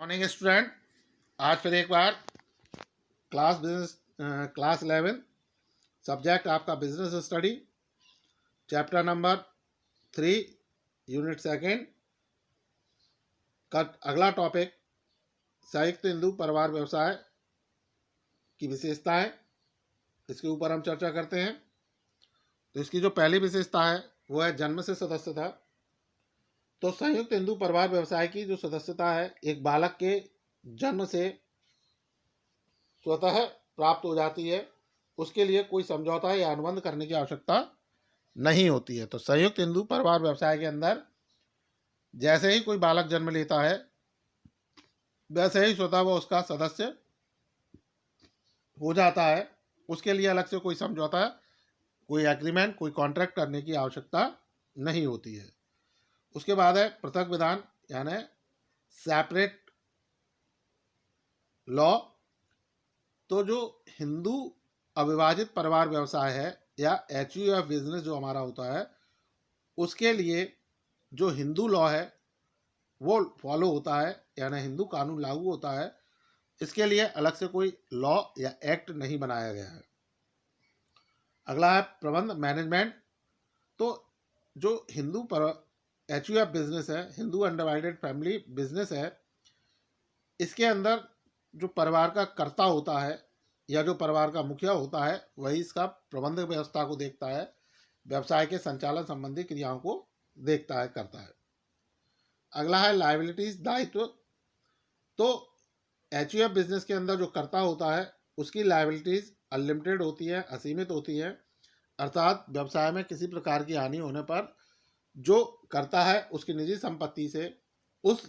Morning student, आज फिर एक बार क्लास 11 सब्जेक्ट आपका business study, chapter number 3, unit second का अगला टॉपिक संयुक्त हिंदू परिवार व्यवसाय की विशेषताएं, इसके ऊपर हम चर्चा करते हैं। तो इसकी जो पहली विशेषता है वो है जन्म से सदस्यता। तो संयुक्त हिंदू परिवार व्यवसाय की जो सदस्यता है एक बालक के जन्म से स्वतः प्राप्त हो जाती है, उसके लिए कोई समझौता या अनुबंध करने की आवश्यकता नहीं होती है। तो संयुक्त हिंदू परिवार व्यवसाय के अंदर जैसे ही कोई बालक जन्म लेता है वैसे ही स्वतः वो उसका सदस्य हो जाता है, उसके लिए अलग से कोई समझौता, कोई एग्रीमेंट, कोई कॉन्ट्रैक्ट करने की आवश्यकता नहीं होती है। उसके बाद है पृथक विधान यानी सेपरेट लॉ। तो जो हिंदू अविभाजित परिवार व्यवसाय है या HUF बिजनेस जो हमारा होता है, उसके लिए जो हिंदू लॉ है वो फॉलो होता है, यानी हिंदू कानून लागू होता है। इसके लिए अलग से कोई लॉ या एक्ट नहीं बनाया गया है। अगला है प्रबंध मैनेजमेंट। तो जो हिंदू HUF बिजनेस है, हिंदू अनडिवाइडेड फैमिली बिजनेस है, इसके अंदर जो परिवार का कर्ता होता है या जो परिवार का मुखिया होता है वही इसका प्रबंध व्यवस्था को देखता है, व्यवसाय के संचालन संबंधी क्रियाओं को देखता है, करता है। अगला है लायबिलिटीज, दायित्व। तो HUF बिजनेस के अंदर जो कर्ता होता है उसकी लायबिलिटीज अनलिमिटेड होती है, असीमित होती है। अर्थात व्यवसाय में किसी प्रकार की हानि होने पर जो करता है उसकी निजी संपत्ति से उस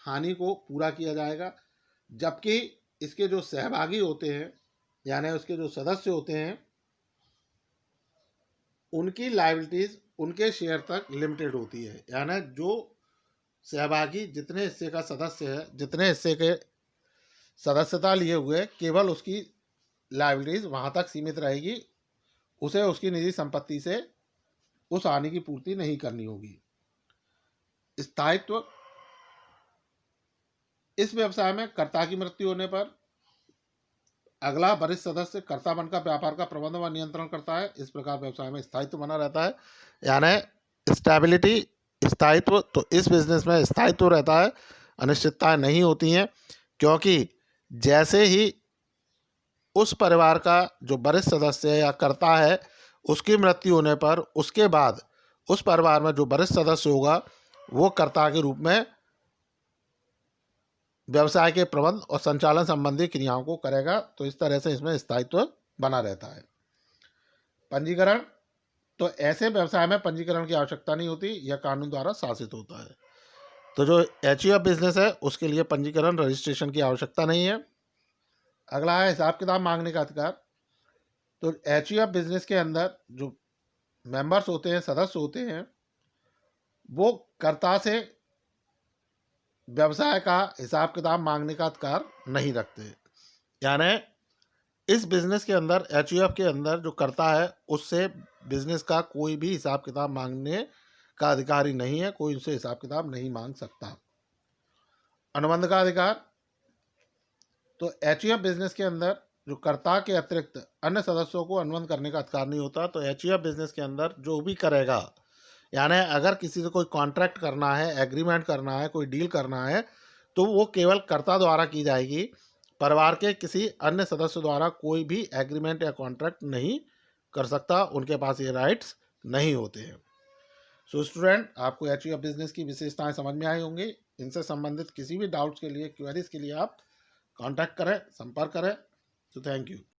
हानि को पूरा किया जाएगा, जबकि इसके जो सहभागी होते हैं यानी उसके जो सदस्य होते हैं उनकी लायबिलिटीज उनके शेयर तक लिमिटेड होती है। यानी जो सहभागी जितने हिस्से का सदस्य है, जितने हिस्से के सदस्यता लिए हुए, केवल उसकी लायबिलिटीज वहां तक सीमित रहेगी, उसे उसकी निजी संपत्ति से उस हानि की पूर्ति नहीं करनी होगी। स्थायित्व, इस व्यवसाय में कर्ता की मृत्यु होने पर अगला वरिष्ठ सदस्य कर्ता बनकर व्यापार का प्रबंधन व नियंत्रण करता है। इस प्रकार व्यवसाय में स्थायित्व बना रहता है, यानी स्टेबिलिटी, स्थायित्व। तो इस बिजनेस में स्थायित्व रहता है, अनिश्चितताएं नहीं होती हैं, क्योंकि जैसे ही उस परिवार का जो वरिष्ठ सदस्य या कर्ता है उसकी मृत्यु होने पर उसके बाद उस परिवार में जो वरिष्ठ सदस्य होगा वो कर्ता के रूप में व्यवसाय के प्रबंध और संचालन संबंधी क्रियाओं को करेगा। तो इस तरह से इसमें स्थायित्व बना रहता है। पंजीकरण, तो ऐसे व्यवसाय में पंजीकरण की आवश्यकता नहीं होती, यह कानून द्वारा शासित होता है। तो जो HUF बिजनेस है उसके लिए पंजीकरण, रजिस्ट्रेशन की आवश्यकता नहीं है। अगला है हिसाब किताब मांगने का अधिकार। तो HUF बिजनेस के अंदर जो मेंबर्स होते हैं, सदस्य होते हैं, वो कर्ता से व्यवसाय का हिसाब किताब मांगने का अधिकार नहीं रखते। यानी इस बिजनेस के अंदर, HUF के अंदर जो करता है उससे बिजनेस का कोई भी हिसाब किताब मांगने का अधिकारी नहीं है, कोई उससे हिसाब किताब नहीं मांग सकता। अनुबंध का अधिकार, तो HUF बिजनेस के अंदर जो कर्ता के अतिरिक्त अन्य सदस्यों को अनुबंध करने का अधिकार नहीं होता। तो HUF बिजनेस के अंदर जो भी करेगा, यानी अगर किसी से कोई कॉन्ट्रैक्ट करना है, एग्रीमेंट करना है, कोई डील करना है, तो वो केवल कर्ता द्वारा की जाएगी। परिवार के किसी अन्य सदस्य द्वारा कोई भी एग्रीमेंट या कॉन्ट्रैक्ट नहीं कर सकता, उनके पास ये राइट्स नहीं होते हैं। सो स्टूडेंट, आपको HUF बिजनेस की विशेषताएं समझ में आई होंगी। इनसे संबंधित किसी भी डाउट्स के लिए, क्वेरीज के लिए आप कॉन्टैक्ट करें, संपर्क करें। So thank you.